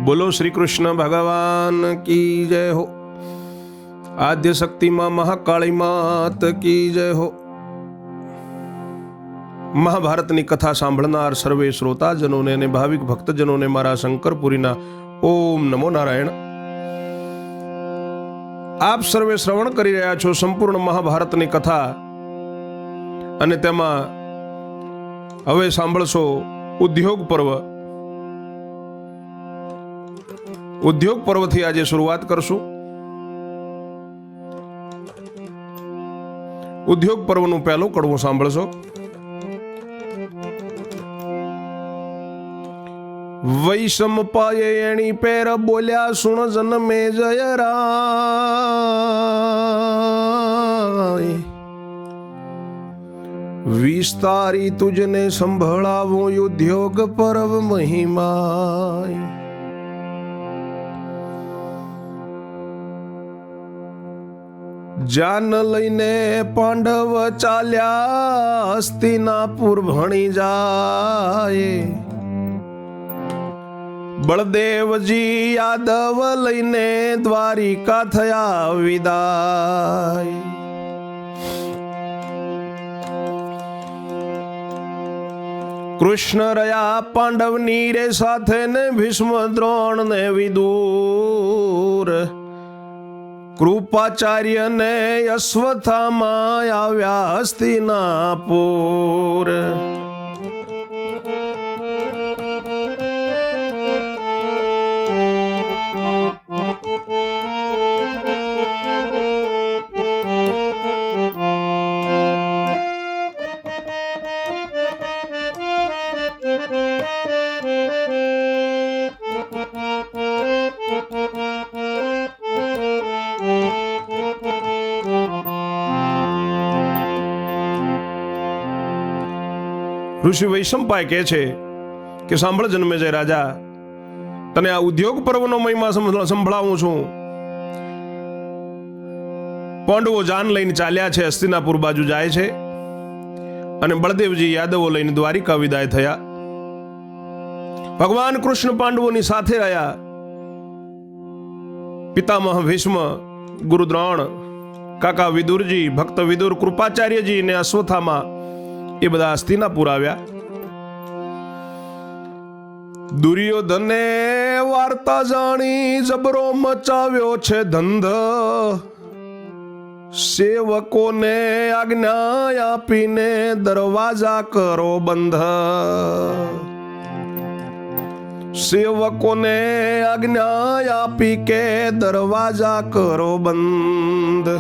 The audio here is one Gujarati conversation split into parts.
બોલો શ્રી કૃષ્ણ ભગવાન કી જય હો। આદ્ય શક્તિ માં મહાકાળી માત કી જય હો। મહાભારતની કથા સાંભળનાર સર્વે શ્રોતાજનોને અને ભાવિક ભક્તજનોને મારા શંકરપુરીના ઓમ નમો નારાયણ। આપ સર્વે શ્રવણ કરી રહ્યા છો સંપૂર્ણ મહાભારતની કથા, અને તેમાં હવે સાંભળશો ઉદ્યોગ પર્વ। ઉદ્યોગ પર્વથી આજે શરૂઆત કરશું। ઉદ્યોગ પર્વનું પહેલું કડવું સાંભળશો। વૈષમ પાયે એણી પેર બોલ્યા સુણ જન્મે જય રાય, વિસ્તારી તુજને સંભળાવું ઉદ્યોગ પર્વ મહિમાય। જાન લઈને પાંડવ ચાલ્યા હસ્તિનાપુર ભણી જાય, બળદેવજી યાદવ લઈને દ્વારિકા થયા વિદાય। કૃષ્ણ રહ્યા પાંડવની રે સાથે ને ભીષ્મ દ્રોણ ને વિદુર, કૃપાચાર્ય ને અશ્વત્થામા આવ્યા હસ્તિનાપુર। ઋષિ વૈશંપાય કહે છે કે સાંભળ જન્મેજય રાજા, તને આ ઉદ્યોગ પર્વનો મહિમા સંભળાવું છું। પાંડવો જાન લઈને ચાલ્યા છે, હસ્તિનાપુર બાજુ જાય છે, અને બળદેવજી યાદવો લઈને દ્વારિકા વિદાય થયા। ભગવાન કૃષ્ણ પાંડવોની સાથે રહ્યા। પિતામહ ભીષ્મ, ગુરુ દ્રોણ, કાકા વિદુરજી, ભક્ત વિદુર, કૃપાચાર્યજી ને અશ્વત્થામા એ બધા હસ્તિનાપુર આવ્યા। દુર્યોધને વાર્તા જાણી જબરો મચાવ્યો છે ધંધ, સેવકોને આજ્ઞા આપીને દરવાજા કરો બંધ। સેવકોને આજ્ઞા આપી કે દરવાજા કરો બંધ।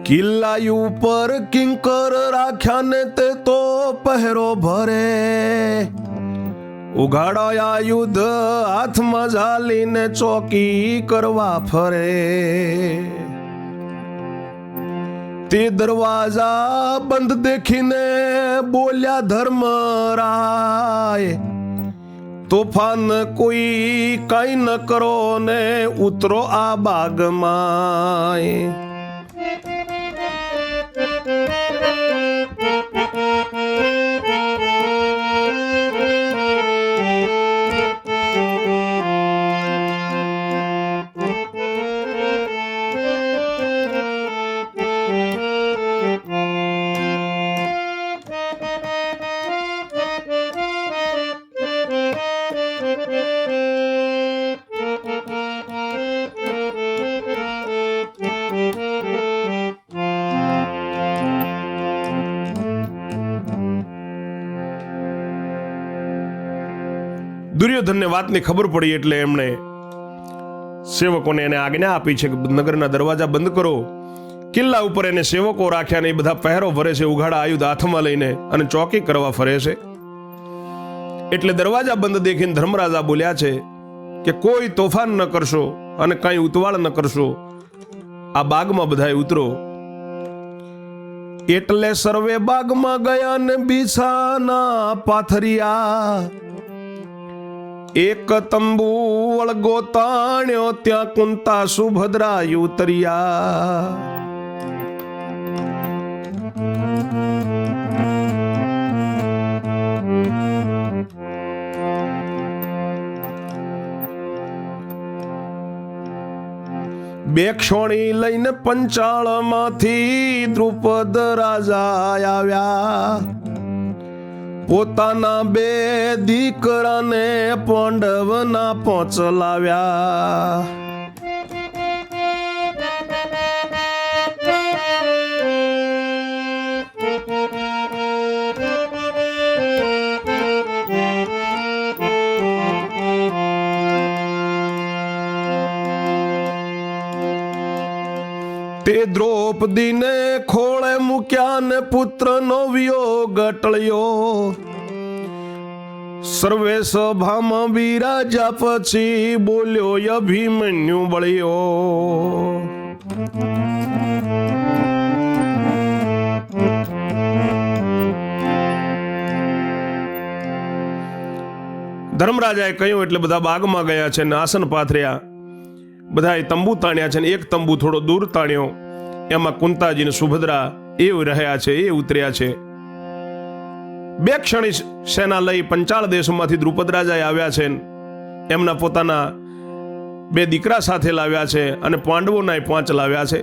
કિલ્લા ઉપર કિંકર રાખ્યા ને તે તો પહેરો ભરે, ઉઘાડાયા યુદ્ધ હાથમાં ઝાલીને ચોકી કરવા ફરે। તે દરવાજા બંધ દેખીને બોલ્યા ધર્મરાય, તોફાન કોઈ કઈ ન કરો ને ઉતરો આ બાગમાં। દુર્યોધનને વાતની ખબર પડી એટલે એમણે સેવકોને એને આજ્ઞા આપી છે કે નગરના દરવાજા બંધ કરો। કિલ્લા ઉપર એને સેવકો રાખ્યા ને એ બધા પહેરો ભરે છે, ઉઘાડા આયુધ હાથમાં લઈને અને ચોકી કરવા ફરે છે। એટલે દરવાજા બંધ દેખીને ધર્મરાજા બોલ્યા છે કે કોઈ તોફાન ન કરશો અને કઈ ઉતવાળ ન કરશો, આ બાગમાં બધાએ ઉતરો। એટલે સર્વે બાગમાં ગયા ને બીછાના પાથરિયા, એક તંબુ વળગો તાણ્યો ત્યાં કુંતા સુભદ્રા ઉતર્યા. બે ક્ષોણી લઈને પંચાળ માંથી દ્રુપદ રાજા આવ્યા, પોતાના બે દીકરાને પાંડવના પહોંચલાવ્યા. તે દ્રૌપદીને ખોળે મૂક્યા ને પુત્રનો વિયોગ ટળ્યો, સર્વે સભામાં બિરાજા પછી બોલ્યો અભિમન્યુ બળ્યો. ધર્મરાજાએ કહ્યું એટલે બધા બાગમાં ગયા છે ને આસન પાથર્યા, બધાએ તંબુ તાણ્યા છે ને એક તંબુ થોડો દૂર તાણ્યો, એમાં કુંતાજી ને સુભદ્રા એ રહ્યા છે, એ ઉતર્યા છે. બે ક્ષણી સેના લઈ પંચાળ દેશમાંથી દ્રુપદ રાજા આવ્યા છે, એમના પોતાના બે દીકરા સાથે લાવ્યા છે અને પાંડવોના 5 લાવ્યા છે.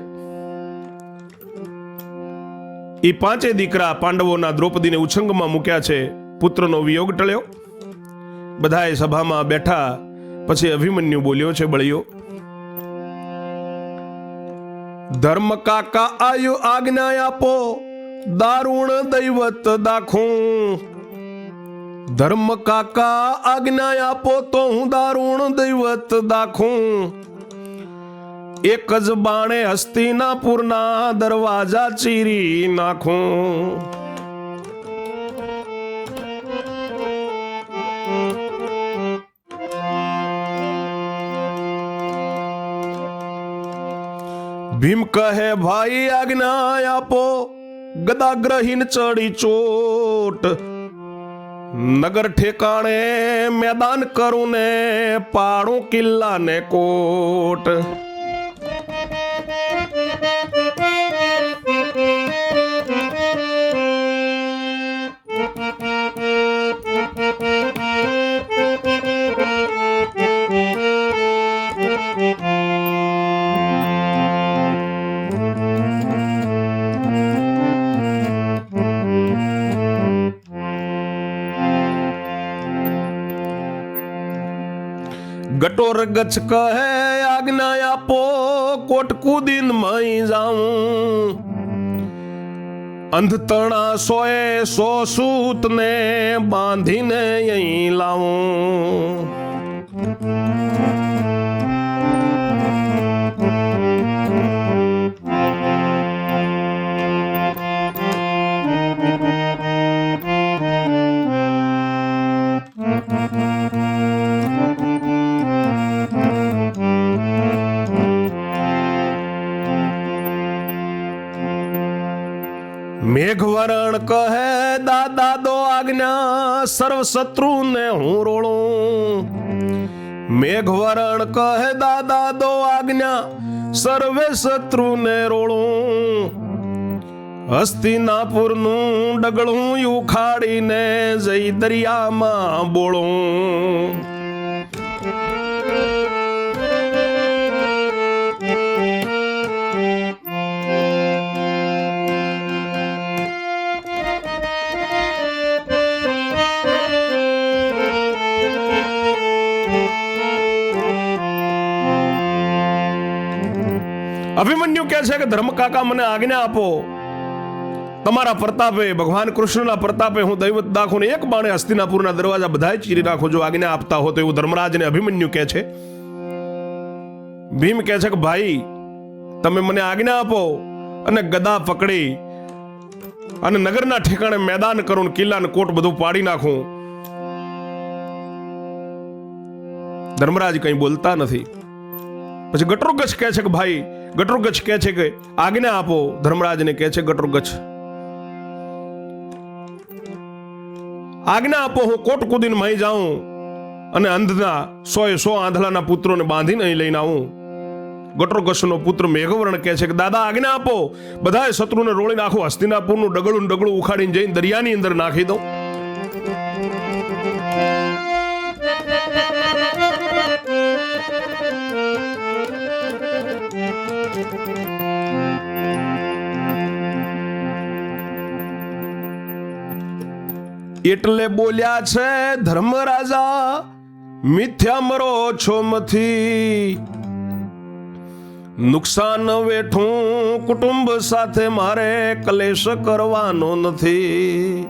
એ 5 દીકરા પાંડવોના દ્રૌપદીને ઉછંગમાં મૂક્યા છે, પુત્રનો વિયોગ ટળ્યો. બધાએ સભામાં બેઠા પછી અભિમન્યુ બોલ્યો છે બળ્યો, ધર્મ કાકા આયુ આજ્ઞા આપો, દારૂણ દૈવત દાખું. ધર્મ કાકા આજ્ઞા આપો તો હું દારૂણ દૈવત દાખું. એક જ બાણે હસ્તિનાપુરના દરવાજા ચીરી નાખું. ભીમ કહે ભાઈ આજ્ઞા આપો, ગદાગ્રહીન ચડી ચોટ. નગર ઠેકાણે મેદાન કરું ને પાડું કિલ્લા ને કોટ. ગટોર ગચ્છ કહે આજ્ઞા આપો, કોટ કુદીન મઈ જાઉં. અંધતણા 100 સૂત ને બાંધીને અહીં લાવું. મેઘવરણ કહે દાદા દો આજ્ઞા, સર્વ શત્રુ ને હું રોળું. મેઘવરણ કહે દાદા દો આજ્ઞા, સર્વે શત્રુ ને રોળું. હસ્તિનાપુરનું ડગળું ઉખાડીને જઈ દરિયામાં બોળું. અભિમન્યુ કહે છે કે ધર્મ કાકા મને આજ્ઞા આપો, તમારા પ્રતાપે, ભગવાન કૃષ્ણના પ્રતાપે હું દૈવત દાખું ને એક બાણે હસ્તિનાપુરના દરવાજા બધાય ચીરી નાખો, જો આજ્ઞા આપતા હો તો. એવું ધર્મરાજને અભિમન્યુ કહે છે. ભીમ કહે છે કે ભાઈ તમે મને આજ્ઞા આપો અને ગદા પકડી અને નગરના ઠેકાણે મેદાન કરું, કિલ્લા ને કોટ બધું પાડી નાખું. ધર્મરાજ કંઈ બોલતા નથી. પછી ગટોરગચ્છ કહે છે કે ભાઈ, ગટોરગચ્છ કહે છે કે આજ્ઞા આપો. ધર્મરાજને કહે છે ગટોરગચ્છ આજ્ઞા આપો, હું કોટ કૂદીને મહી જાઉં અને અંધના 100 આંધળાના પુત્રોને બાંધીને અહીં લઈને આવું. ગટ્રોગસનો પુત્ર મેઘવર્ણ કહે છે કે દાદા આજ્ઞા આપો, બધાએ શત્રુને રોળી નાખો, હસ્તિનાપુરનું ડગલું ઉખાડીને જઈને દરિયાની અંદર નાખી દો. એટલે બોલ્યા છે ધર્મરાજા, મિથ્યા મરો છો મથી, નુકસાન વેઠું કુટુંબ સાથે મારે કલેશ કરવાનો નથી.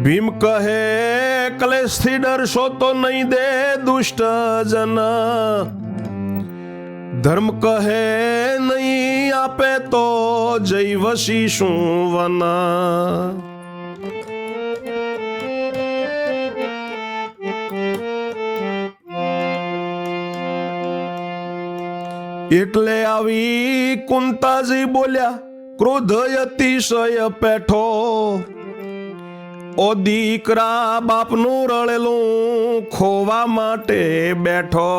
ભીમ કહે કલેશથી ડરશો તો નહીં દે દુષ્ટ જન, ધર્મ કહે નહીં આપે તો જઈ વસીશું વન. એટલે આવી કુંતાજી બોલ્યા ક્રોધ અતિશય પેઠો, ઓ દીકરા બાપનું રળેલું ખોવા માટે બેઠો.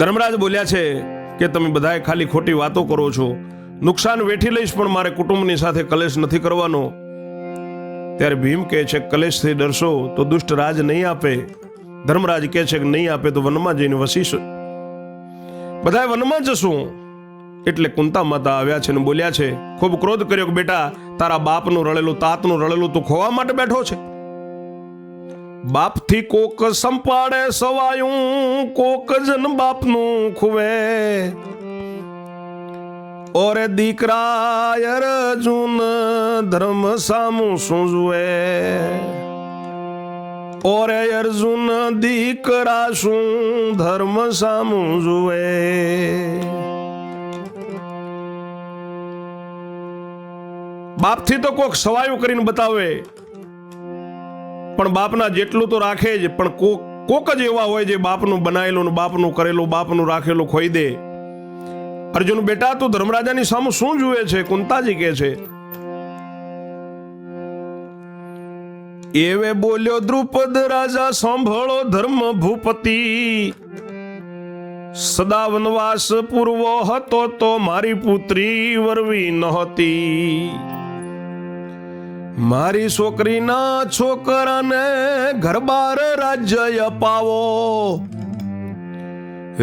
ધર્મરાજ બોલ્યા છે કે તમે બધાએ ખાલી ખોટી વાતો કરો છો, નુકસાન વેઠી લઈશ પણ મારે કુટુંબની સાથે કલેશ નથી કરવાનો. ત્યારે ભીમ કહે છે કલેશથી ડરશો તો દુષ્ટ રાજ નહીં આપે. ધર્મરાજ કહે છે કે નહીં આપે તો વનમાં જઈને વસીશ. બધાએ વનમાં જશું. એટલે કુંતા માતા આવ્યા છે ને બોલ્યા છે, ખૂબ ક્રોધ કર્યો કે બેટા તારા બાપનું રળેલું તાતનું રળેલું તું ખોવા માટે બેઠો છે. બાપથી કોક સંપાડે સવાયું, કોક જન બાપનું ખુવે. ઓરે દીકરા અર્જુન ધર્મ સામું શું જુએ, ઓરે અર્જુન દીકરા શું ધર્મ સામું જુએ. બાપથી તો કોક સવાયું કરીને બતાવે, પણ બાપના જેટલું તો રાખે જ, પણ કોક જ એવા હોય જે બાપનું બનાવેલું, બાપનું કરેલું, બાપનું રાખેલું ખોઈ દે. અર્જુન બેટા તું ધર્મરાજાની સામે શું જુએ છે? કુંતાજી કહે છે. એવે બોલ્યો દ્રુપદ રાજા સાંભળો ધર્મ ભૂપતિ, સદા વનવાસ પૂર્વો હતો તો મારી પુત્રી વરવી નહોતી. મારી છોકરીના છોકરાને ઘરબાર રાજ્ય અપાવો,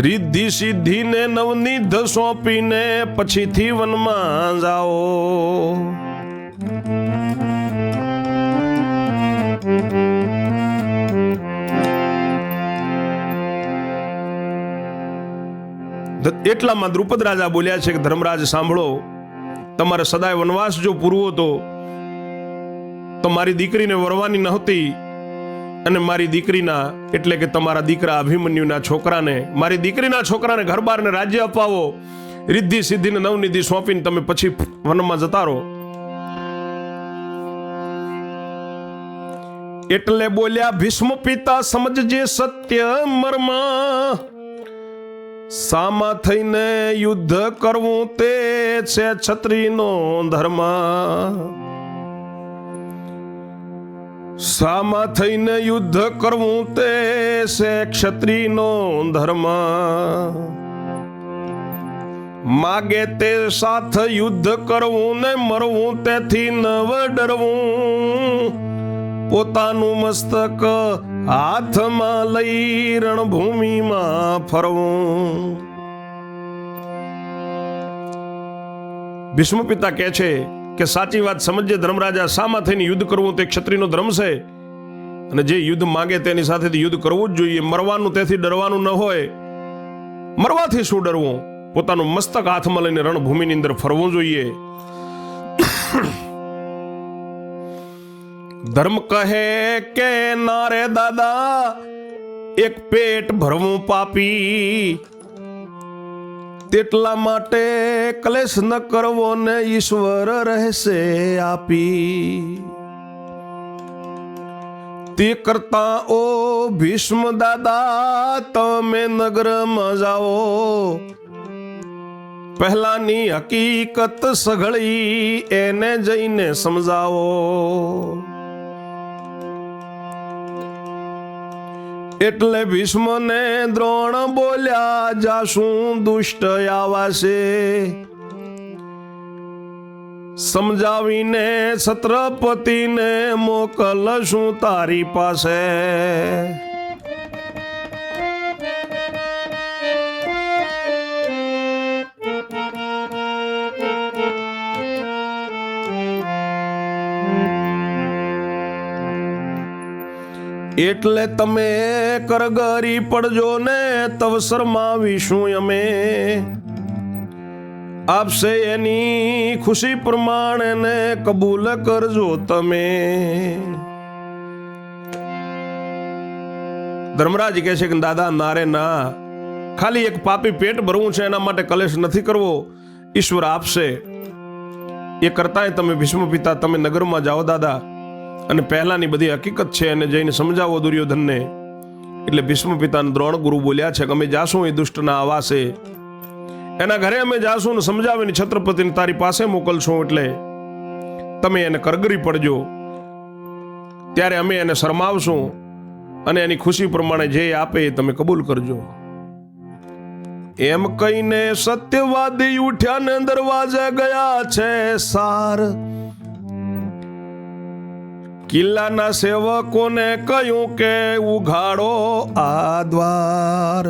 રિદ્ધિ સિદ્ધિને નવનિધ સોંપીને પછીથી વનમાં જાઓ. એટલામાં દ્રુપદ રાજા બોલ્યા છે કે ધર્મરાજ સાંભળો, તમારે સદાય વનવાસ જો પૂરવો તો મારી દીકરીને વરવાની નહોતી, અને મારી દીકરીના એટલે કે તમારા દીકરા અભિમન્યુના છોકરાને, મારી દીકરીના છોકરાને ઘરબારને રાજ્ય અપાવો, રિદ્ધિ સિદ્ધિને નવનિધિ સોંપીને તમે પછી વનમાં જતા રહો. એટલે બોલ્યા ભીષ્મ પિતા સમજજે સત્ય મર્મ, સામા થઈને યુદ્ધ કરવું તે છે ક્ષત્રિયનો ધર્મ. સામા થઈને યુદ્ધ કરવું તે છે ક્ષત્રિયનો ધર્મ. માગે તે સાથ યુદ્ધ કરવું ને મરવું તેથી નવ ડરવું. પોતાનું મસ્તક હાથમાં લઈ રણભૂમિમાં ફરવું. ભીષ્મ પિતા કહે છે કે સાચી વાત સમજે ધર્મરાજા, સામા થઈને યુદ્ધ કરવું તે ક્ષત્રિયનો ધર્મ છે, અને જે યુદ્ધ માંગે તેની સાથે યુદ્ધ કરવું જ જોઈએ. મરવાનું તેથી ડરવાનું ન હોય. મરવાથી શું ડરવું? પોતાનું મસ્તક હાથમાં લઈને રણભૂમિની અંદર ફરવું જોઈએ. ધર્મ કહે કે નારે દાદા એક પેટ ભરવું પાપી, તેટલા માટે કલેશ ન કરવો ને ઈશ્વર રહેશે આપી. તે કરતા ઓ ભીષ્મ દાદા તમે નગરમાં જાઓ, પહેલાની હકીકત સઘળી એને જઈને સમજાવો. એટલે ભીષ્મને દ્રોણ બોલ્યા જાશું દુષ્ટ આવાશે, સમજાવીને છત્રપતિને મોકલશું તારી પાસે. એટલે તમે કરગરી પડજો ને તવસરમાં વિશું અમે, આપશે એની ખુશી પ્રમાણે ને કબૂલ કરજો તમે. ધર્મરાજ કહે છે કે દાદા નારે ના, ખાલી એક પાપી પેટ ભરવું છે એના માટે કલેશ નથી કરવો, ઈશ્વર આપશે. એ કરતાંય તમે ભીષ્મ પિતા તમે નગરમાં જાઓ દાદા, અને પહેલાની બધી હકીકત છે એને જઈને સમજાવો દુર્યોધનને. એટલે ભીષ્મ પિતાને દ્રોણ ગુરુ બોલ્યા છે કે અમે જાશું એ દુષ્ટના આવાસે, એના ઘરે અમે જાશું ને સમજાવીને છત્રપતિને તારી પાસે મોકલશું. એટલે તમે એને કરગરી પડજો, ત્યારે અમે એને શરમાવશું અને એની ખુશી પ્રમાણે જે આપે એ તમે કબૂલ કરજો. એમ કહીને સત્યવાદી ઉઠ્યા ને દરવાજે ગયા છે સાર. કિલ્લાના સેવકોને કહ્યું કે ઉઘાડો આ દ્વાર.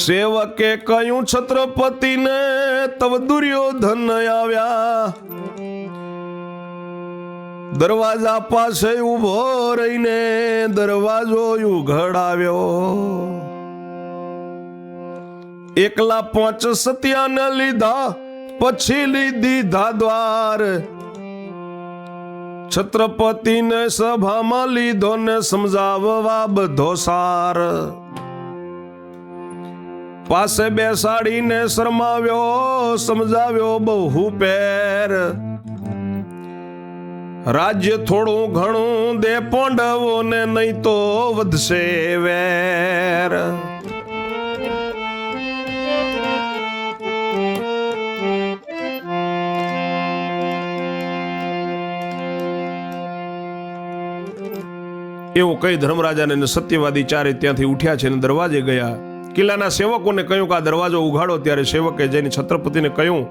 સેવકે કહ્યું છત્રપતિને તવ દુર્યોધન આવ્યા. દરવાજા પાસે ઉભો રહીને દરવાજો ઉઘડાવ્યો. એકલા 5 સત્યાને લીધા પછી લીધા દ્વાર. છત્રપતિને સભામાં લીધો ને સમજાવવા બધો સાર. પાસે બેસાડીને શરમાવ્યો સમજાવ્યો બહુ પેર. રાજ્ય થોડું ઘણું દે પાંડવોને નહીં તો વધશે વેર. એવું કઈ ધર્મરાજાને સત્યવાદી ચારે ત્યાંથી ઉઠ્યા છે અને દરવાજે ગયા. કિલ્લાના સેવકોને કહ્યું કે આ દરવાજો ઉઘાડો. ત્યારે સેવકે જઈને છત્રપતિને કહ્યું.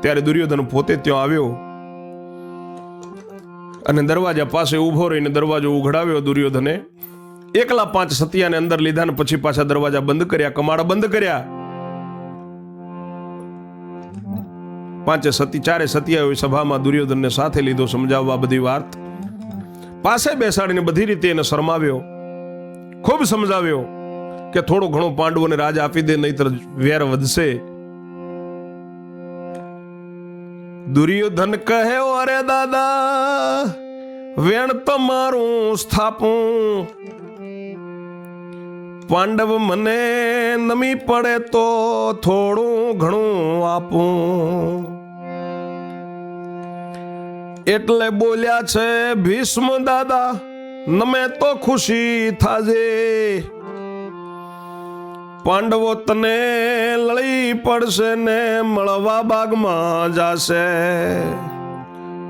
ત્યારે દુર્યોધન પોતે ત્યાં આવ્યો અને દરવાજા પાસે ઉભો રહીને દરવાજો ઉઘડાવ્યો. દુર્યોધને એકલા 5 સતિયાને અંદર લીધા ને પછી પાછા દરવાજા બંધ કર્યા, કમાડા બંધ કર્યા. 5 સતી ચારે સતિયાઓએ સભામાં દુર્યોધનને સાથે લીધો સમજાવવા બધી વાત. પાસે બેસાડીને બધી રીતે એને શરમાવ્યો, ખૂબ સમજાવ્યો કે થોડું ઘણું પાંડવોને રાજ આપી દે, નહીતર વેર વધશે. દુર્યોધન કહે અરે દાદા વેણ તમારું સ્થાપું. પાંડવ મને નમી પડે તો થોડું ઘણું આપું. એટલે બોલ્યા છે ભીષ્મ દાદા નમે તો ખુશી થાજે. પાંડવો તને લડી પડશે ને મળવા બાગમાં જાશે.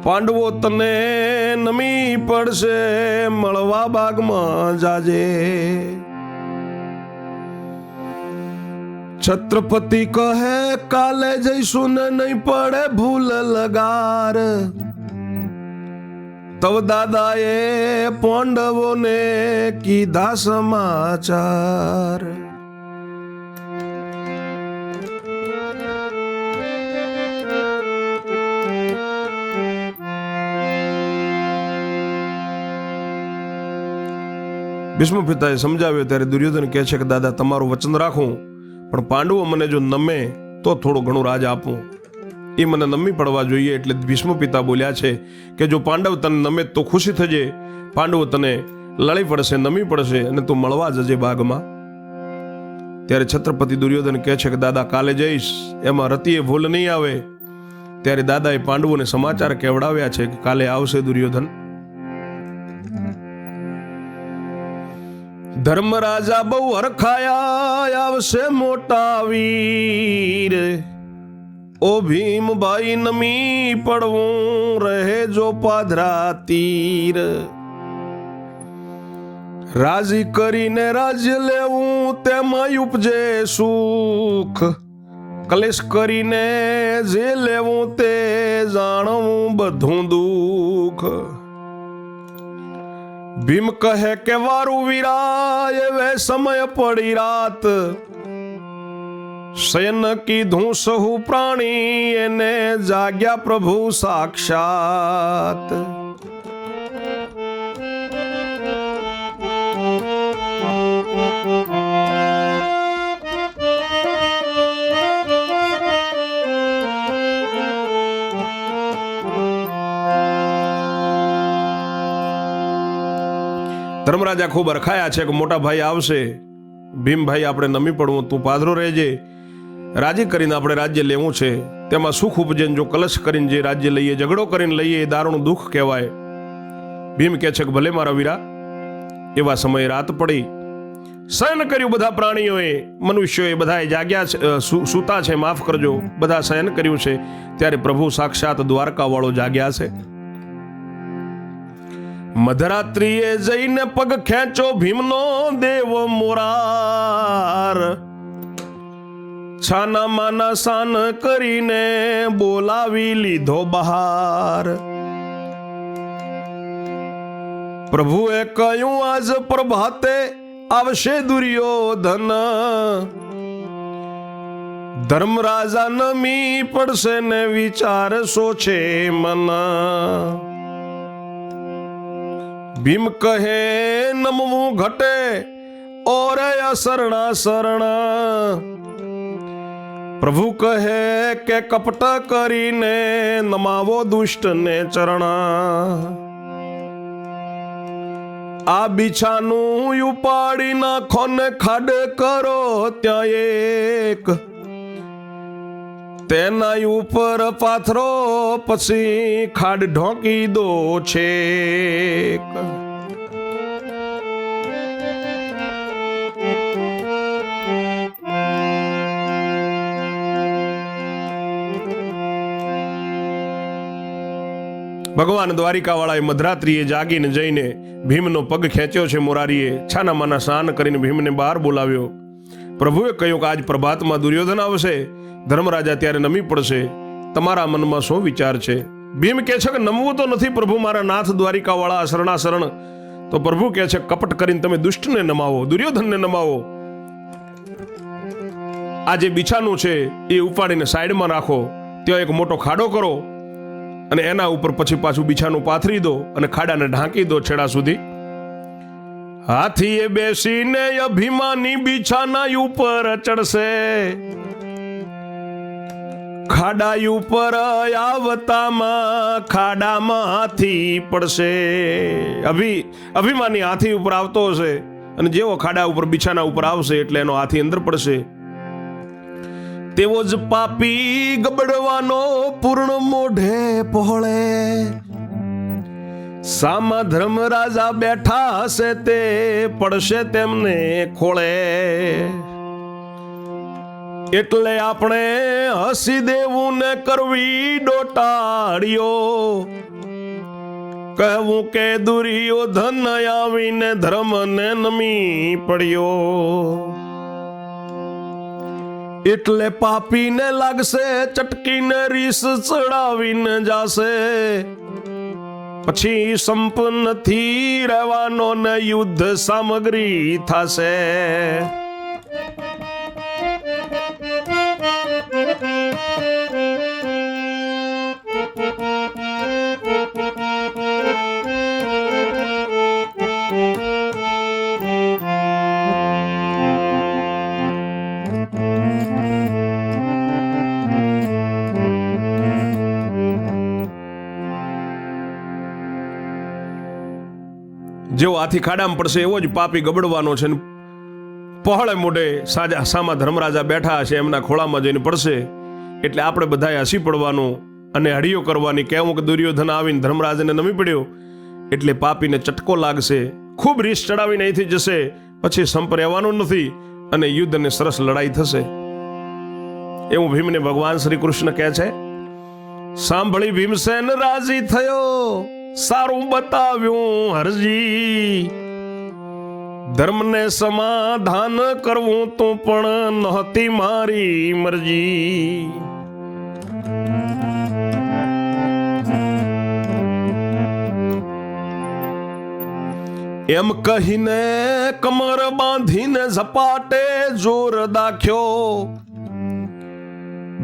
પાંડવો તને નમી પડશે મળવા બાગમાં જાજે. છત્રપતિ કહે કાલે જઈશું ને નહીં પડે ભૂલ લગાર. તવ દાદાએ પાંડવોને કીધા સમાચાર. ભીષ્મ પિતાએ સમજાવ્યો ત્યારે દુર્યોધન કહે છે કે દાદા તમારું વચન રાખું, પણ પાંડવો મને જો નમે તો થોડું ઘણું રાજ આપું. એ મને નમી પડવા જોઈએ. એટલે ભીષ્મ પિતા બોલ્યા છે કે જો પાંડવ તને નમે તો ખુશી થજે, પાંડવો તને લડી પડશે નમી પડશે અને તું મળવા જજે બાગમાં. ત્યારે છત્રપતિ દુર્યોધન કહે છે કે દાદા કાલે જઈશ, એમાં રતિએ ભૂલ નહીં આવે. ત્યારે દાદાએ પાંડવોને સમાચાર કેવડાવ્યા છે કે કાલે આવશે દુર્યોધન. ધર્મરાજા બહુ હરખાયા, આવશે મોટા વીર. ઓ ભીમભાઈ નમી પડવું, રહે જો પાધરા તીર. રાજી કરીને રાજ્ય લેવું, તેમાં ઉપજે સુખ. કલેશ કરીને જે લેવું તે જાણવું બધું દુઃખ. ભીમ કહે કે વારું વીરાય, વે સમય પડી રાત. શયન કીધું સહુ પ્રાણી, એને જાગ્યા પ્રભુ સાક્ષાત. ધર્મરાજા ખૂબ અરખાયા છે કે મોટા ભાઈ આવશે. ભીમભાઈ આપણે નમી પડવું, તું પાધરો રહેજે. રાજી કરીને આપણે રાજ્ય લેવું છે, તેમાં સુખ ઉપજે. જો કલશ કરીને જે રાજ્ય લઈએ, ઝઘડો કરીને લઈએ, એ દારૂનું દુઃખ કહેવાય. ભીમ કહે છે કે ભલે મારા વીરા. એવા સમયે રાત પડી. શયન કર્યું બધા પ્રાણીઓએ, મનુષ્યોએ બધાએ જાગ્યા છે, સૂતા છે, માફ કરજો, બધા શયન કર્યું છે. ત્યારે પ્રભુ સાક્ષાત દ્વારકા વાળો જાગ્યા છે. મધરાત્રિએ જઈને પગ ખેંચો ભીમનો દેવ મોરાર. છાના માના સાન કરીને બોલાવી લીધો બહાર. પ્રભુએ કહ્યું આજ પ્રભાતે આવશે દુર્યોધન. ધર્મરાજા નમી પડશે ને વિચારશો છે મન. ભીમ કહે નમવું ઘટે, ઓરે અશરણા શરણા. પ્રભુ કહે કે કપટ કરીને નમાવો દુષ્ટને ચરણા. આ બિછાનું ઉપાડી નાખો ને ખાડ કરો ત્યાં એક. તેના ઉપર પાથરો, પછી ખાડ ઢોકી દો છેક. ભગવાન દ્વારિકાવાળાએ મધરાત્રિએ જાગીને જઈને ભીમનો પગ ખેંચ્યો છે મોરારીએ. છાના માના સ્નાન કરીને ભીમને બહાર બોલાવ્યો. પ્રભુએ કહ્યું કે આજ પ્રભાતમાં દુર્યોધન આવશે. ધર્મરાજા ત્યારે નમી પડશે. તમારા મનમાં શું વિચાર છે? ભીમ કહે છે કે નમવું તો નથી પ્રભુ, મારા નાથ દ્વારિકાવાળા શરણા શરણ. તો પ્રભુ કહે છે કપટ કરીને તમે દુષ્ટને નમાવો, દુર્યોધનને નમાવો. આ જે બિછાનું છે એ ઉપાડીને સાઈડમાં રાખો, ત્યાં એક મોટો ખાડો કરો અને એના ઉપર પછી પાછું બિછાનું પાથરી દો અને ખાડાને ઢાંકી દો છેડા સુધી. હાથીએ બેસીને અભિમાની બિછાના ઉપર ચડશે. ખાડા ઉપર આવતામાં ખાડામાં હાથી પડશે. અભિમાની હાથી ઉપર આવતો હશે અને જેવો ખાડા ઉપર બિછાના ઉપર આવશે એટલે એનો હાથી અંદર પડશે. તેવો જ પાપી ગબડવાનો પૂર્ણ મોઢે પહોળે. સામા ધર્મરાજા બેઠા હશે તે પડશે તેમને ખોળે. એટલે આપણે હસી દેવું ને કરવી ડોટાડીઓ. કહેવું કે દુર્યોધન આવીને ધર્મને નમી પડ્યો. એટલે પાપીને લાગશે ચટકીને રીસ ચડાવીને જાશે. પછી સંપન્ન થી રહેવાનો ને યુદ્ધ સામગ્રી થશે. જેવો હાથી ખાડામાં પડશે એવો જ પાપી ગબડવાનો છે. પહોળે મોઢે સામા ધર્મરાજા બેઠા હશે, એમના ખોળામાં જઈને પડશે એટલે આપણે બધાએ હસી પડવાનું અને હળીઓ કરવાની, કહેવું કે દુર્યોધન આવીને ધર્મરાજને નમી પડ્યો એટલે પાપીને ચટકો લાગશે, ખૂબ રીસ ચડાવીને અહીંથી જશે, પછી સંપ રહેવાનું નથી અને યુદ્ધ અને સરસ લડાઈ થશે. એવું ભીમને ભગવાન શ્રી કૃષ્ણ કહે છે. સાંભળી ભીમસેન રાજી થયો, સારું બતાવ્યું હરજી, ધર્મને સમાધાન કરવું તો પણ નહોતી મારી મરજી. એમ કહીને કમર બાંધીને ઝપાટે જોર દાખ્યો,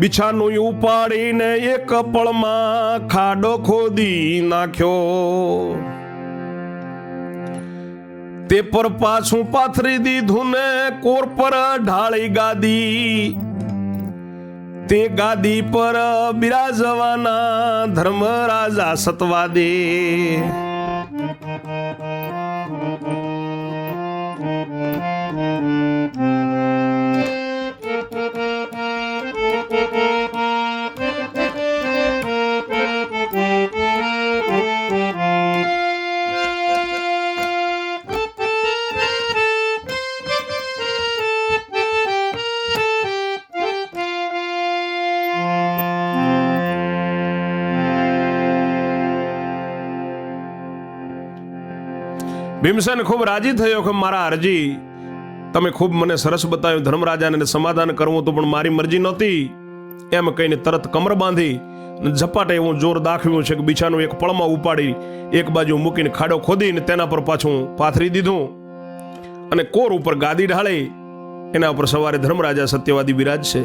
બિછાનું ઉપાડીને એક પળમાં ખાડો ખોદી નાખ્યો. તે પર પાછું પાથરી દીધું ને કોર પર ઢાળી ગાદી, તે ગાદી પર બિરાજવાના ધર્મરાજા સતવાદે. ભીમસેન ખૂબ રાજી થયો કે મારા હરજી, તમે ખૂબ મને સરસ બતાવ્યું, ધર્મરાજાને સમાધાન કરવું તો પણ મારી મરજી નહોતી. એમ કહીને તરત કમર બાંધી ઝપાટે એવું જોર દાખવ્યું છે કે બિછાનું એક પળમાં ઉપાડી એક બાજુ મૂકીને ખાડો ખોદીને તેના પર પાછું પાથરી દીધું અને કોર ઉપર ગાદી ઢાળી એના ઉપર સવારે ધર્મરાજા સત્યવાદી બિરાજશે.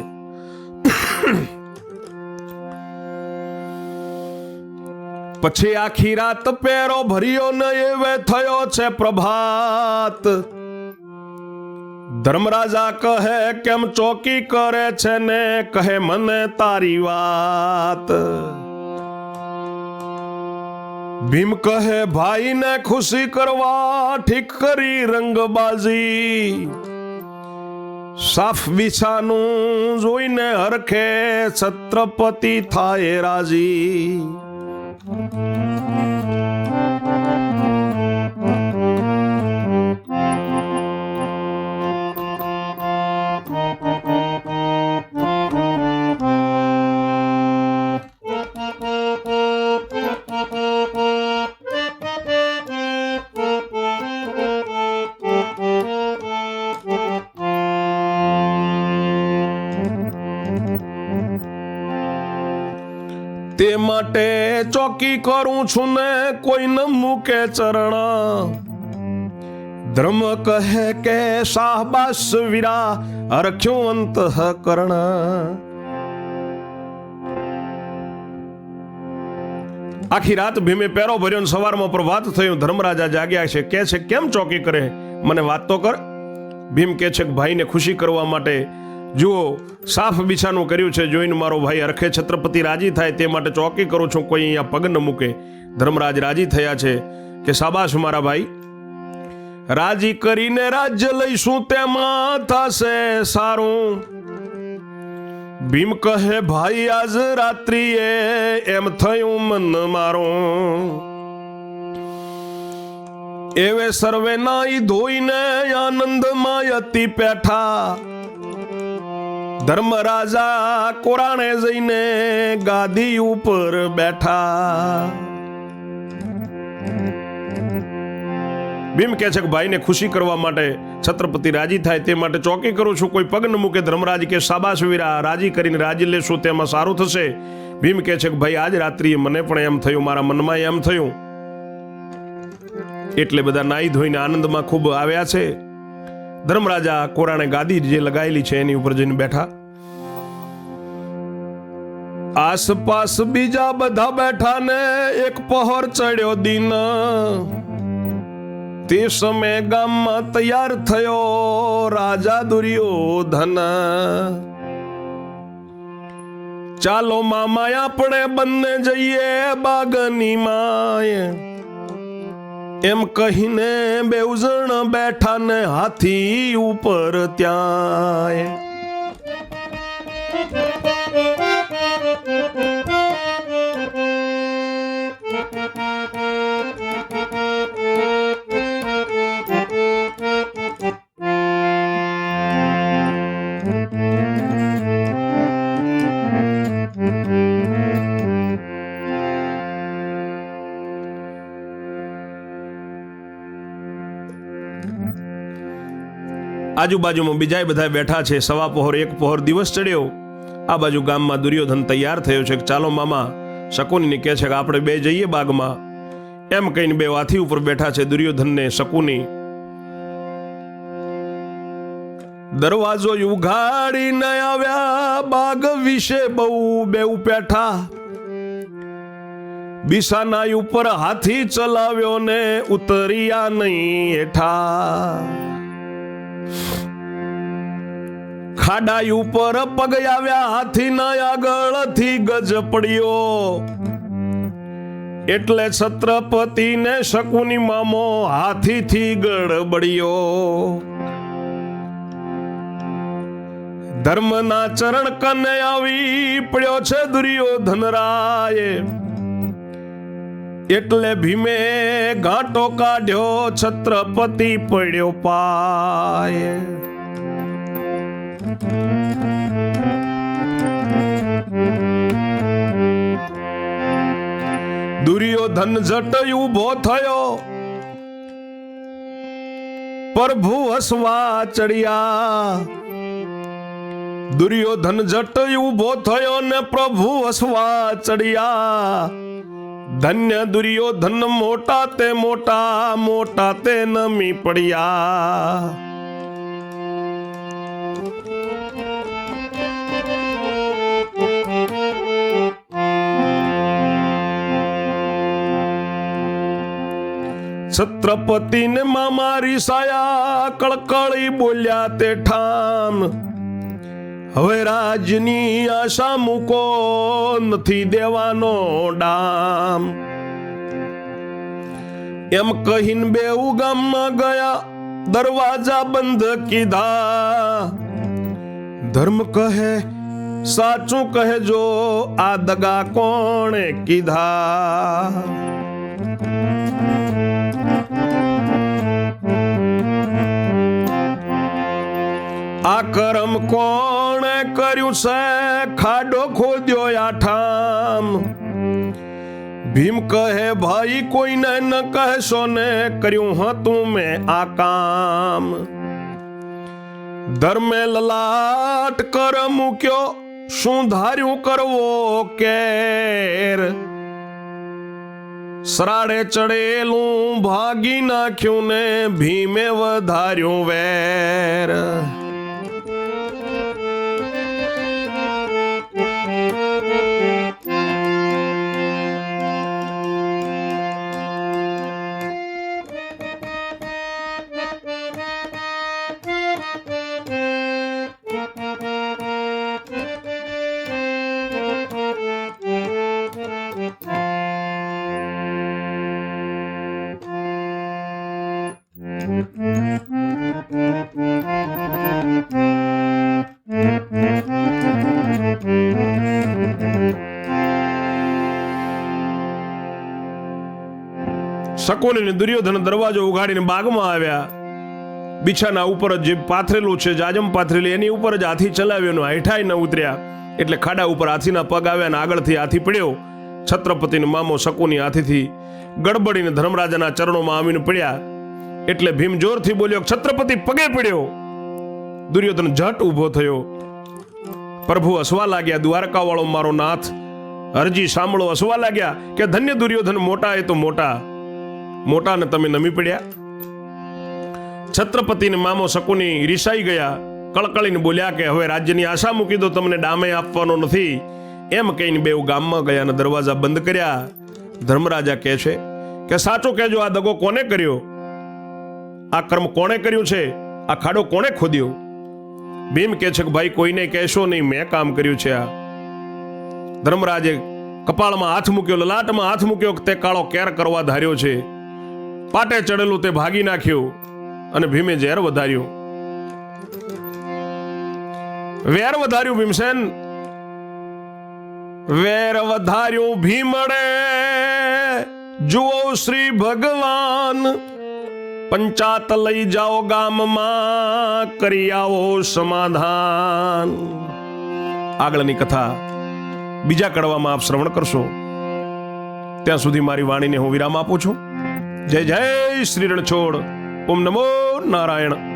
પછી આખી રાત પેરો ભર્યો ન એવે થયો છે પ્રભાત, ધર્મરાજા કહે કેમ ચોકી કરે છે ને કહે મને તારી વાત. ભીમ કહે ભાઈને ખુશી કરવા ઠીક કરી રંગબાજી, સાફ બિછાનું જોઈને હરખે છત્રપતિ થાય રાજી. તે માટે ચોકી કરું છું ને કોઈ ન મૂકે ચરણ, ધર્મ કહે કે શાહબાસ વીરા હરખ્યું અંતઃકરણ. આખી રાત ભીમે પેરો ભર્યો ને સવારમાં પ્રભાત થયું. ધર્મરાજા જાગ્યા છે, કે છે કેમ ચોકી કરે, મને વાત તો કર. ભીમ કે છે કે ભાઈને ખુશી કરવા માટે જુઓ સાફ બિછાનું કર્યું છે, જોઈને મારો ભાઈ હરખે છત્રપતિ રાજી થાય તે માટે ચોકી કરું છું, કોઈ અહીંયા પગ ન મૂકે. ધર્મરાજ રાજી થયા છે કે શાબાશ મારા ભાઈ, રાજી કરીને રાજ્ય લઈશું તેમાં થશે સારું. ભીમ કહે ભાઈ આજ રાત્રિએ એમ થયું મન મારું, એવે સર્વે નાઈ ધોઈને આનંદમાં અતિ પેઠા, ધર્મરાજા કોરાણે જઈને ગાદી ઉપર બેઠા. ભીમ કહે છે કે ભાઈને ખુશી કરવા માટે છત્રપતિ રાજી થાય તે માટે ચોકી કરું છું, કોઈ પગ ન મૂકે. ધર્મરાજ કે શાબાશ વીરા, રાજી કરીને રાજી લેશું તેમાં સારું થશે. ભીમ કહે છે કે ભાઈ આજ રાત્રિએ મને પણ એમ થયું, મારા મનમાં એમ થયું. એટલે બધા નાઈ ધોઈને આનંદમાં ખૂબ આવ્યા છે. ધર્મરાજા કોરાણે ગાદી જે લગાવેલી છે એની ઉપર જઈને બેઠા. આસપાસ બીજા બધા બેઠા ને એક પહોર ચડ્યો દિન, તે સમય ગામમાં તૈયાર થયો રાજા દુર્યોધન. ચાલો મામા આપણે બંને જઈએ બાગની માય, એમ કહીને બેઉ જણ બેઠા ને હાથી ઉપર ત્યાં. આજુબાજુમાં બીજા બધા બેઠા છે. સવા પહોર એક પહોર દિવસ ચડ્યો. આ બાજુ ગામમાં દુર્યોધન તૈયાર થયો છે. ચાલો મામા, શકુનીને કહે છે કે આપણે બે જઈએ બાગમાં. એમ કહીને બે હાથી ઉપર બેઠા છે દુર્યોધન ને શકુની. દરવાજો ઉઘાડીને આવ્યા, બાગ વિશે બહુ બેઉ બેઠા. બિસાના ઉપર હાથી ચલાવ્યો ને ઉતર્યા નહીં હેઠા. ખાડા ઉપર પગ આવ્યા, હાથીના આગળથી ગજ પડ્યો. એટલે છત્રપતિને શકુની મામો હાથીથી ગડબડ્યો. ધર્મના ચરણ કને આવી પડ્યો છે દુર્યોધન રાય. એટલે ભીમે ઘાટો કાઢ્યો, છત્રપતિ પડ્યો પાય. દુર્યોધન જટ ઉભો થયો, પ્રભુ હસવા ચડ્યા. દુર્યોધન જટ ઉભો થયો ને પ્રભુ હસવા ચડ્યા. ધન્ય દુર્યોધન મોટા તે મોટા, મોટા તે નમી પડ્યા. છત્રપતિને મામા રીસાયા, કળકળી બોલ્યા તે ઠામ. હવે રાજની આશા મૂકો, નથી દેવાનો ડામ. એમ કહીને બેઉ ગામમાં ગયા, દરવાજા બંધ કીધા. ધર્મ કહે સાચું કહેજો, આ દગા કોણે કીધા. આ કરમ કોણે કર્યું છે, ખાડો ખોદ્યો આઠામ. ભીમ કહે ભાઈ કોઈને ન કહેશો ને, કર્યું હતું મેં આ કામ. ધર્મે લલાટ કર મૂક્યો, શું ધાર્યું કરવો કેર. સરાડે ચડેલું ભાગી નાખ્યું ને, ભીમે વધાર્યું વેર. શકુની અને દુર્યોધન દરવાજો ઉઘાડીને બાગમાં આવ્યા. બિછાના ઉપર જ જે પાથરેલું છે, જાજમ પાથરેલી, એની ઉપર જ હાથી ચલાવ્યો. હેઠાઈ ન ઉતર્યા એટલે ખાડા ઉપર હાથીના પગ આવ્યા ને આગળથી હાથી પડ્યો. છત્રપતિનો મામો શકુની હાથીથી ગડબડીને ધર્મરાજાના ચરણોમાં આવીને પડ્યા. એટલે ભીમ જોરથી બોલ્યો, છત્રપતિ પગે પડ્યો. દુર્યોધન ઝટ ઊભો થયો. પ્રભુ હસવા લાગ્યા, દ્વારકા વાળો મારો નાથ હરજી સાંભળો. હસવા લાગ્યા કે ધન્ય દુર્યોધન, મોટા એ તો મોટા, મોટા ને તમે નમી પડ્યા. છત્રપતિને મામો શકુની રીસાઈ ગયા, કળકળીને બોલ્યા કે હવે રાજ્યની આશા મૂકી દો, તમને ડામે આપવાનો નથી. એમ કહીને બેઉ ગામમાં ગયા અને દરવાજા બંધ કર્યા. ધર્મરાજા કહે છે કે સાચું કહેજો, આ દગો કોને કર્યો? આ કર્મ કોણે કર્યું છે? આ ખાડો કોણે ખોદ્યો? ભીમ કહે છે કે ભાઈ કોઈને કહેશો નહીં, મેં કામ કર્યું છે આ. ધર્મરાજે કપાળમાં હાથ મૂક્યો, લલાટમાં હાથ મૂક્યો, તે કાળો કેર કરવા ધાર્યો છે. પાટે ચડેલું તે ભાગી નાખ્યું અને ભીમે ઝેર વધાર્યું. વેર વધાર્યું ભીમસેન, વેર વધાર્યું ભીમડે, જુઓ શ્રી ભગવાન, પંચાત લઈ જાઓ ગામમાં, કરી આવો સમાધાન. આગળની કથા બીજા કડવામાં આપ શ્રવણ કરશો. ત્યાં સુધી મારી વાણીને હું વિરામ આપું છું. જય જય શ્રી રણછોડ. ઓમ નમો નારાયણ.